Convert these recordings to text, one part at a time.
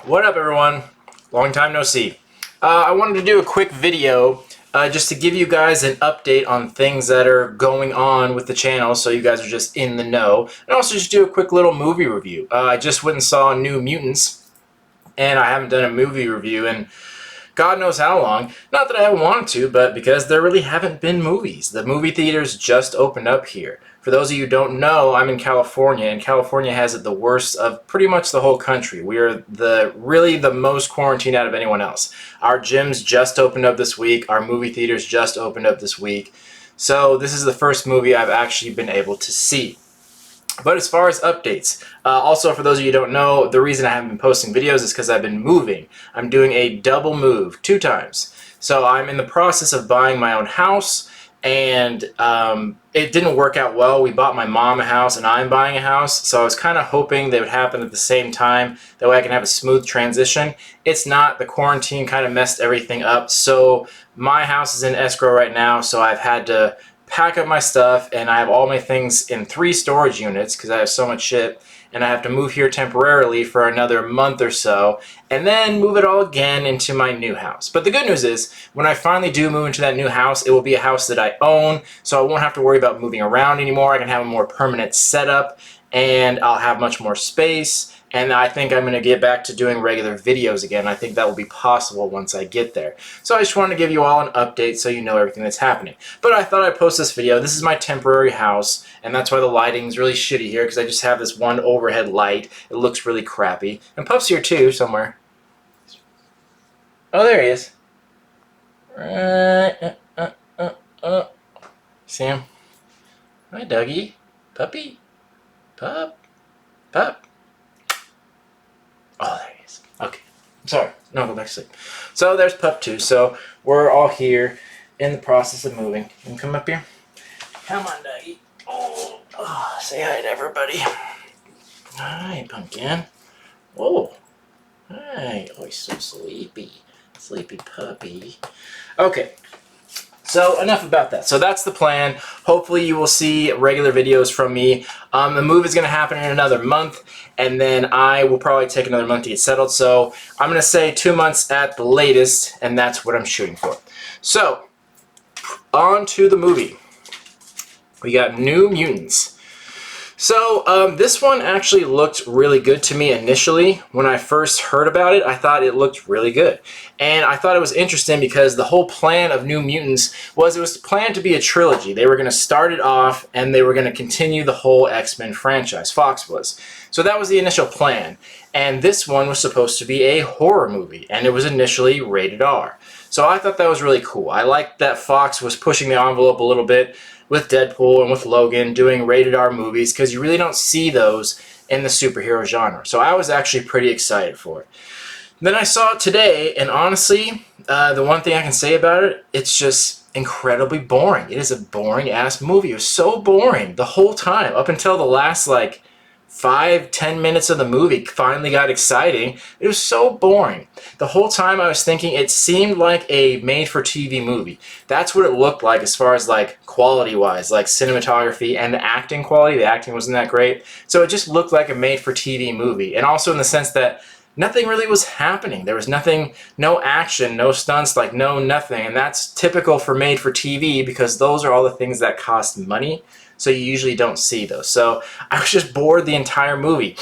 What up, everyone? Long time no see. I wanted to do a quick video just to give you guys an update on things that are going on with the channel, so you guys are just in the know, and also just do a quick little movie review. I just went and saw New Mutants, and I haven't done a movie review in God knows how long. Not that I haven't wanted to, but because there really haven't been movies. The movie theaters just opened up here. For those of you who don't know, I'm in California, and California has it the worst of pretty much the whole country. We are really the most quarantined out of anyone else. Our gyms just opened up this week. Our movie theaters just opened up this week. So this is the first movie I've actually been able to see. But as far as updates, also for those of you who don't know, the reason I haven't been posting videos is because I've been moving. I'm doing a double move 2 times. So I'm in the process of buying my own house, and it didn't work out well. We bought my mom a house and I'm buying a house, so I was kind of hoping they would happen at the same time. That way I can have a smooth transition. It's not. The quarantine kind of messed everything up. So my house is in escrow right now, so I've had to pack up my stuff, and I have all my things in 3 storage units because I have so much shit, and I have to move here temporarily for another month or so, and then move it all again into my new house. But the good news is, when I finally do move into that new house, it will be a house that I own, so I won't have to worry about moving around anymore. I can have a more permanent setup, and I'll have much more space. And I think I'm going to get back to doing regular videos again. I think that will be possible once I get there. So I just wanted to give you all an update so you know everything that's happening. But I thought I'd post this video. This is my temporary house, and that's why the lighting is really shitty here, because I just have this one overhead light. It looks really crappy. And Puff's here too, somewhere. Oh, there he is. See him? Hi, Dougie. Puppy. Pup. Pup. Oh, there he is. Okay. I'm sorry. No, go back to sleep. So there's Pup 2. So we're all here in the process of moving. You can come up here. Come on, Dougie. Oh, say hi to everybody. Hi, Pumpkin. Oh. Hi. Oh, he's so sleepy. Sleepy puppy. Okay. So enough about that. So that's the plan. Hopefully you will see regular videos from me. The move is going to happen in another month, and then I will probably take another month to get settled. So I'm going to say 2 months at the latest, and that's what I'm shooting for. So on to the movie. We got New Mutants. So this one actually looked really good to me initially. When I first heard about it, I thought it looked really good. And I thought it was interesting because the whole plan of New Mutants was it was planned to be a trilogy. They were going to start it off, and they were going to continue the whole X-Men franchise. Fox was. So that was the initial plan. And this one was supposed to be a horror movie, and it was initially rated R. So I thought that was really cool. I liked that Fox was pushing the envelope a little bit with Deadpool and with Logan doing rated R movies, because you really don't see those in the superhero genre. So I was actually pretty excited for it. Then I saw it today, and honestly, the one thing I can say about it, it's just incredibly boring. It is a boring-ass movie. It was so boring the whole time, up until the last, 5-10 minutes of the movie finally got exciting. It was so boring. The whole time I was thinking it seemed like a made-for-TV movie. That's what it looked like as far as quality-wise, cinematography and the acting quality. The acting wasn't that great. So it just looked like a made-for-TV movie. And also in the sense that nothing really was happening. There was nothing, no action, no stunts, no nothing. And that's typical for made-for-TV because those are all the things that cost money. So you usually don't see those. So I was just bored the entire movie.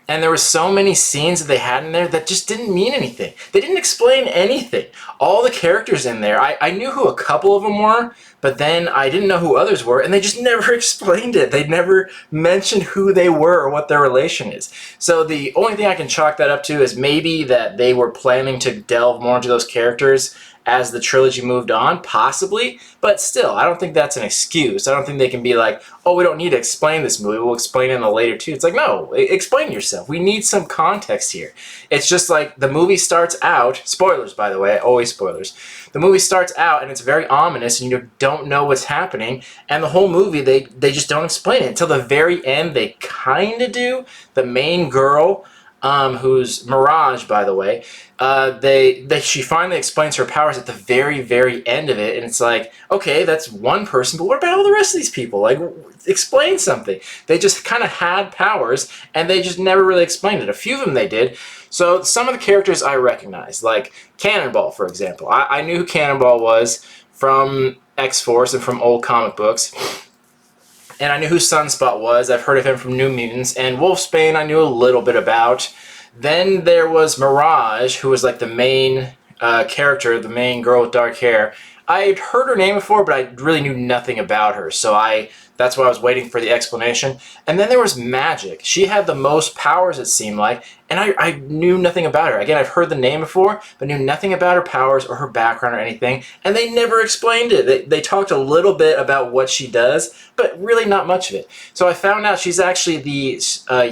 And there were so many scenes that they had in there that just didn't mean anything. They didn't explain anything. All the characters in there, I knew who a couple of them were, but then I didn't know who others were, and they just never explained it. They never mentioned who they were or what their relation is. So the only thing I can chalk that up to is maybe that they were planning to delve more into those characters as the trilogy moved on, possibly, but still, I don't think that's an excuse. I don't think they can be like, oh, we don't need to explain this movie, we'll explain it in the later two. It's like, no, explain yourself. We need some context here. It's just like the movie starts out, spoilers by the way, always spoilers. The movie starts out and it's very ominous and you don't know what's happening, and the whole movie, they just don't explain it. Until the very end, they kind of do. The main girl, who's Mirage, by the way. She finally explains her powers at the very, very end of it, and it's like, okay, that's one person, but what about all the rest of these people? Like, explain something. They just kind of had powers, and they just never really explained it. A few of them they did. So some of the characters I recognize, like Cannonball, for example. I knew who Cannonball was from X-Force and from old comic books. And I knew who Sunspot was. I've heard of him from New Mutants. And Wolfsbane I knew a little bit about. Then there was Mirage, who was like the main character, the main girl with dark hair. I'd heard her name before, but I really knew nothing about her. So that's why I was waiting for the explanation. And then there was Magik. She had the most powers, it seemed like, and I knew nothing about her. Again, I've heard the name before, but knew nothing about her powers or her background or anything, and they never explained it. They talked a little bit about what she does, but really not much of it. So I found out she's actually the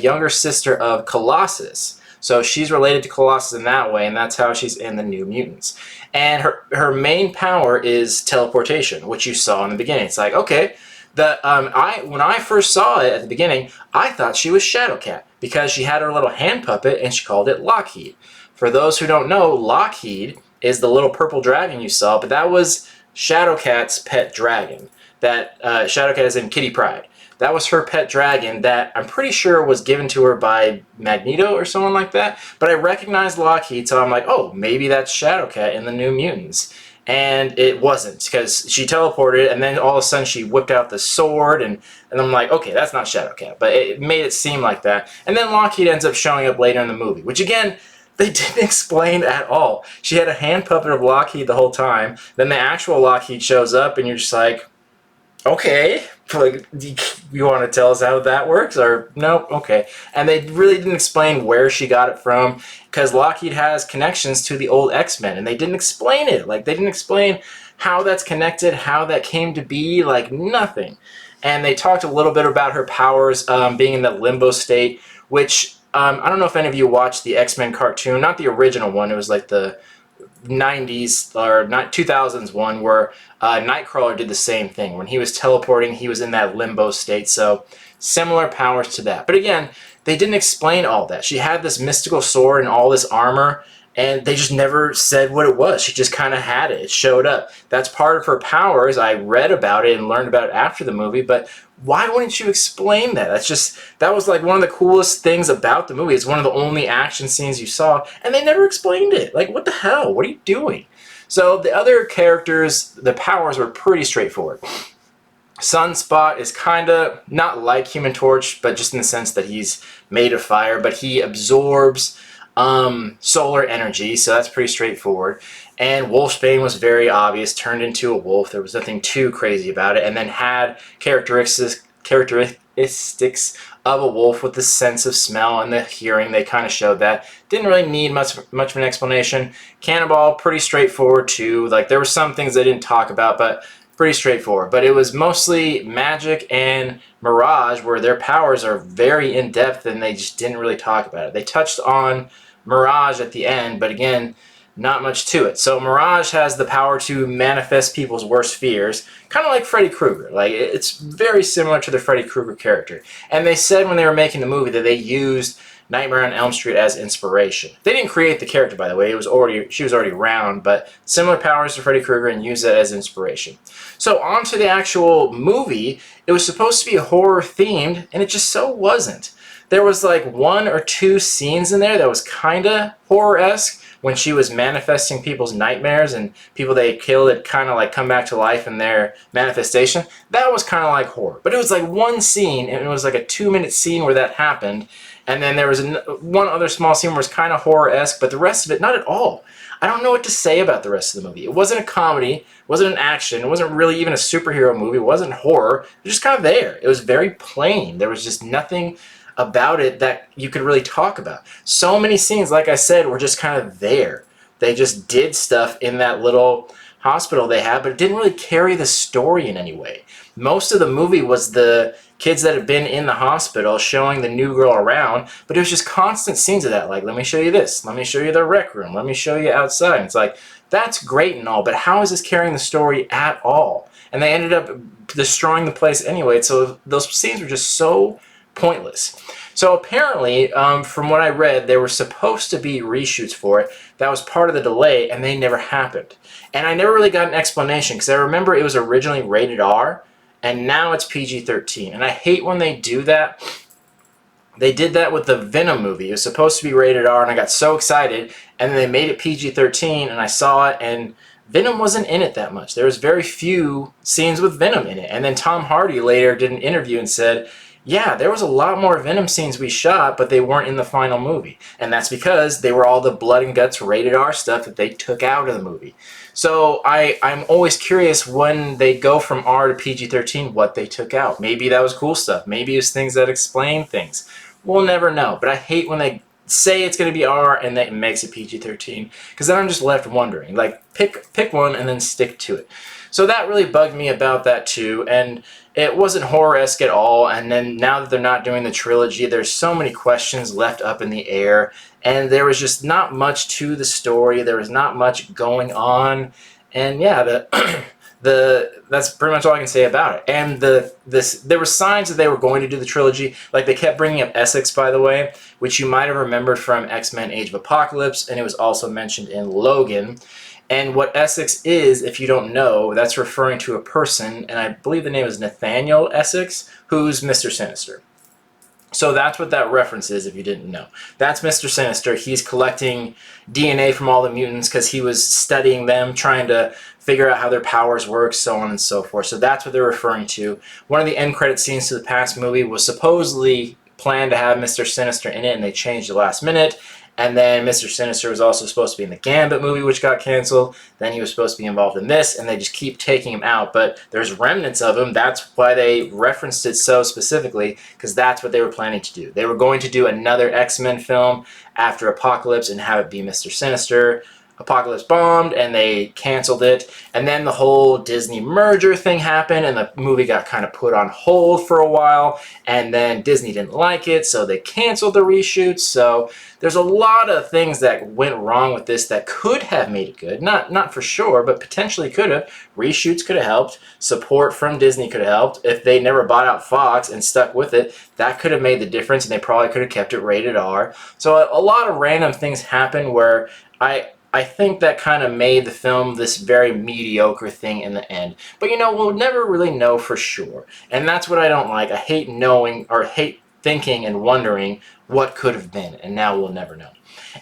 younger sister of Colossus. So she's related to Colossus in that way, and that's how she's in the New Mutants. And her main power is teleportation, which you saw in the beginning. It's like, okay, when I first saw it at the beginning, I thought she was Shadowcat because she had her little hand puppet and she called it Lockheed. For those who don't know, Lockheed is the little purple dragon you saw, but that was Shadowcat's pet dragon. That Shadowcat is in Kitty Pryde. That was her pet dragon that I'm pretty sure was given to her by Magneto or someone like that. But I recognized Lockheed, so I'm like, oh, maybe that's Shadowcat in the New Mutants. And it wasn't, because she teleported, and then all of a sudden she whipped out the sword, and I'm like, okay, that's not Shadowcat. But it made it seem like that. And then Lockheed ends up showing up later in the movie, which again, they didn't explain at all. She had a hand puppet of Lockheed the whole time. Then the actual Lockheed shows up, and you're just like, okay, like, you want to tell us how that works? Or nope, okay. And they really didn't explain where she got it from, because Lockheed has connections to the old X-Men, and they didn't explain it. Like, they didn't explain how that's connected, how that came to be, like, nothing. And they talked a little bit about her powers being in that limbo state, which, I don't know if any of you watched the X-Men cartoon, not the original one, it was like the 90s or 2000s one where Nightcrawler did the same thing. When he was teleporting, he was in that limbo state. So similar powers to that. But again, they didn't explain all that. She had this mystical sword and all this armor, and they just never said what it was. She just kind of had it. It showed up. That's part of her powers. I read about it and learned about it after the movie, but why wouldn't you explain that? That was like one of the coolest things about the movie. It's one of the only action scenes you saw, and they never explained it. Like, what the hell? What are you doing? So the other characters, the powers were pretty straightforward. Sunspot is kind of not like Human Torch, but just in the sense that he's made of fire, but he absorbs solar energy, so that's pretty straightforward. And Wolfsbane was very obvious, turned into a wolf. There was nothing too crazy about it, and then had characteristics of a wolf with the sense of smell and the hearing. They kind of showed that. Didn't really need much of an explanation. Cannonball, pretty straightforward too. Like, there were some things they didn't talk about, but pretty straightforward. But it was mostly Magik and Mirage where their powers are very in-depth and they just didn't really talk about it. They touched on Mirage at the end, but again, not much to it. So Mirage has the power to manifest people's worst fears, kind of like Freddy Krueger. Like, it's very similar to the Freddy Krueger character. And they said when they were making the movie that they used Nightmare on Elm Street as inspiration. They didn't create the character, by the way. She was already around, but similar powers to Freddy Krueger and use it as inspiration. So on to the actual movie. It was supposed to be horror themed, and it just so wasn't. There was like 1 or 2 scenes in there that was kind of horror-esque, when she was manifesting people's nightmares and people they killed that kind of like come back to life in their manifestation. That was kind of like horror. But it was like one scene, and it was like a 2-minute scene where that happened. And then there was one other small scene where it was kind of horror-esque, but the rest of it, not at all. I don't know what to say about the rest of the movie. It wasn't a comedy, it wasn't an action, it wasn't really even a superhero movie, it wasn't horror. It was just kind of there. It was very plain. There was just nothing about it that you could really talk about. So many scenes, like I said, were just kind of there. They just did stuff in that little hospital they had, but it didn't really carry the story in any way. Most of the movie was the kids that had been in the hospital showing the new girl around, but it was just constant scenes of that, like, let me show you this, let me show you the rec room, let me show you outside. And it's like, that's great and all, but how is this carrying the story at all? And they ended up destroying the place anyway, so those scenes were just so pointless. So apparently, from what I read, there were supposed to be reshoots for it. That was part of the delay, and they never happened. And I never really got an explanation, because I remember it was originally rated R, and now it's PG-13. And I hate when they do that. They did that with the Venom movie. It was supposed to be rated R, and I got so excited, and then they made it PG-13, and I saw it, and Venom wasn't in it that much. There was very few scenes with Venom in it. And then Tom Hardy later did an interview and said, yeah, there was a lot more Venom scenes we shot, but they weren't in the final movie. And that's because they were all the blood and guts rated R stuff that they took out of the movie. So I'm always curious when they go from R to PG-13 what they took out. Maybe that was cool stuff. Maybe it was things that explain things. We'll never know. But I hate when they say it's going to be R and then it makes it PG-13, because then I'm just left wondering. Like, pick one and then stick to it. So that really bugged me about that too, and it wasn't horror-esque at all. And then now that they're not doing the trilogy, there's so many questions left up in the air, and there was just not much to the story. There was not much going on, and yeah, that's pretty much all I can say about it. And there were signs that they were going to do the trilogy. Like, they kept bringing up Essex, by the way, which you might have remembered from X-Men Age of Apocalypse, and it was also mentioned in Logan. And what Essex is, if you don't know, that's referring to a person, and I believe the name is Nathaniel Essex, who's Mr. Sinister. So that's what that reference is, if you didn't know. That's Mr. Sinister. He's collecting DNA from all the mutants because he was studying them, trying to figure out how their powers work, so on and so forth. So that's what they're referring to. One of the end credit scenes to the past movie was supposedly planned to have Mr. Sinister in it, and they changed the last minute. And then Mr. Sinister was also supposed to be in the Gambit movie, which got canceled. Then he was supposed to be involved in this, and they just keep taking him out. But there's remnants of him. That's why they referenced it so specifically, because that's what they were planning to do. They were going to do another X-Men film after Apocalypse and have it be Mr. Sinister. Apocalypse bombed, and they canceled it. And then the whole Disney merger thing happened, and the movie got kind of put on hold for a while. And then Disney didn't like it, so they canceled the reshoots. So there's a lot of things that went wrong with this that could have made it good. Not for sure, but potentially could have. Reshoots could have helped. Support from Disney could have helped. If they never bought out Fox and stuck with it, that could have made the difference, and they probably could have kept it rated R. So a lot of random things happen where I think that kind of made the film this very mediocre thing in the end. But you know, we'll never really know for sure. And that's what I don't like. I hate knowing, or hate thinking and wondering what could have been, and now we'll never know.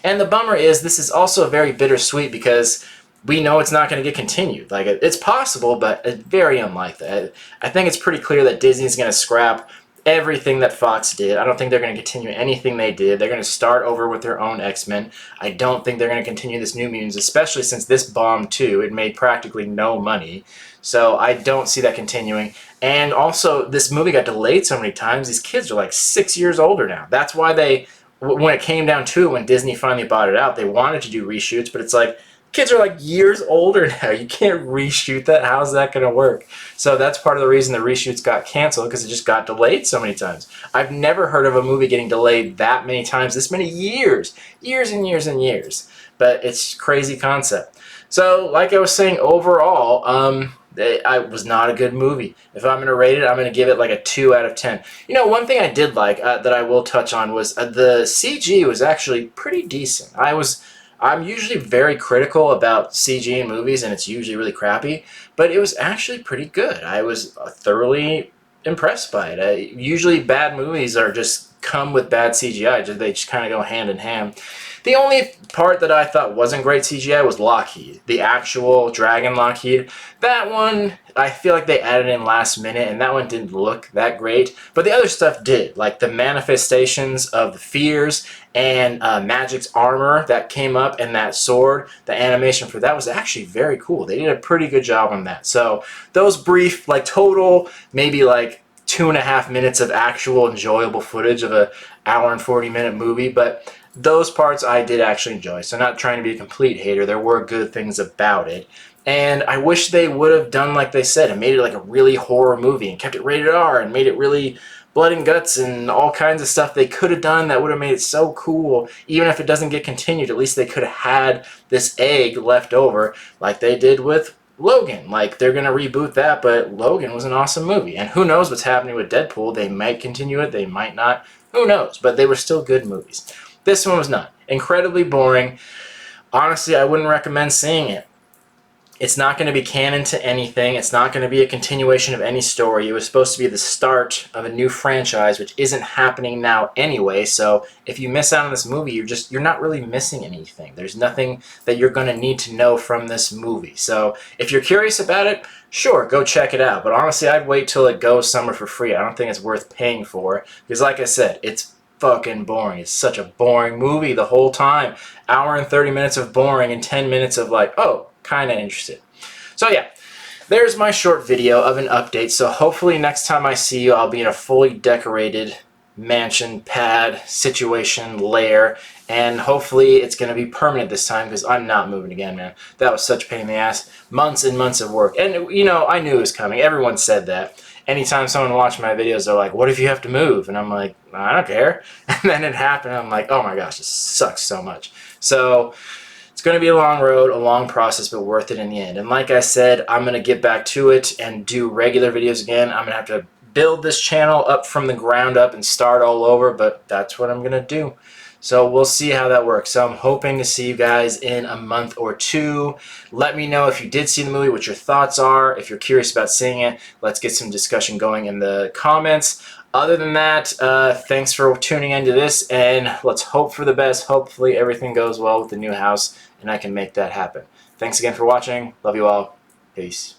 And the bummer is, this is also very bittersweet, because we know it's not going to get continued. Like, it's possible, but it's very unlikely. I think it's pretty clear that Disney's going to scrap everything that Fox did. I don't think they're going to continue anything they did. They're going to start over with their own X-Men. I don't think they're going to continue this New Mutants, especially since this bombed too. It made practically no money. So I don't see that continuing. And also, this movie got delayed so many times. These kids are like 6 years older now. That's why they, when it came down to it, when Disney finally bought it out, they wanted to do reshoots, but it's like, kids are like years older now. You can't reshoot that. How's that going to work? So that's part of the reason the reshoots got canceled, because it just got delayed so many times. I've never heard of a movie getting delayed that many times, this many years. Years and years and years. But it's a crazy concept. So, like I was saying, overall, it was not a good movie. If I'm going to rate it, I'm going to give it like a 2 out of 10. You know, one thing I did like that I will touch on was the CG was actually pretty decent. I'm usually very critical about CG in movies, and it's usually really crappy, but it was actually pretty good. I was thoroughly impressed by it. Usually bad movies are just come with bad CGI. They just kind of go hand in hand. The only part that I thought wasn't great CGI was Lockheed. The actual Dragon Lockheed. That one, I feel like they added in last minute, and that one didn't look that great. But the other stuff did. Like the manifestations of the fears and Magic's armor that came up, and that sword, the animation for that was actually very cool. They did a pretty good job on that. So those brief, like total, maybe like 2.5 minutes of actual enjoyable footage of a hour and 40-minute movie, but those parts I did actually enjoy. So not trying to be a complete hater, there were good things about it. And I wish they would have done like they said and made it like a really horror movie and kept it rated R and made it really blood and guts and all kinds of stuff they could have done that would have made it so cool. Even if it doesn't get continued, at least they could have had this egg left over like they did with Logan. Like, they're going to reboot that, but Logan was an awesome movie. And who knows what's happening with Deadpool. They might continue it, they might not. Who knows? But they were still good movies. This one was not. Incredibly boring. Honestly, I wouldn't recommend seeing it. It's not going to be canon to anything. It's not going to be a continuation of any story. It was supposed to be the start of a new franchise, which isn't happening now anyway. So if you miss out on this movie, you're not really missing anything. There's nothing that you're going to need to know from this movie. So if you're curious about it, sure, go check it out. But honestly, I'd wait till it goes somewhere for free. I don't think it's worth paying for, because like I said, it's fucking boring. It's such a boring movie the whole time. Hour and 30 minutes of boring and 10 minutes of like, oh, kind of interested. So yeah, there's my short video of an update. So hopefully next time I see you, I'll be in a fully decorated mansion, pad, situation, lair, and hopefully it's going to be permanent this time, because I'm not moving again, man. That was such a pain in the ass. Months and months of work. And, you know, I knew it was coming. Everyone said that. Anytime someone watched my videos, they're like, what if you have to move? And I'm like, I don't care. And then it happened. I'm like, oh my gosh, this sucks so much. So it's going to be a long road, a long process, but worth it in the end. And like I said, I'm going to get back to it and do regular videos again. I'm going to have to build this channel up from the ground up and start all over, but that's what I'm going to do. So we'll see how that works. So I'm hoping to see you guys in a month or two. Let me know if you did see the movie, what your thoughts are. If you're curious about seeing it, let's get some discussion going in the comments. Other than that, thanks for tuning into this, and let's hope for the best. Hopefully everything goes well with the new house, and I can make that happen. Thanks again for watching. Love you all. Peace.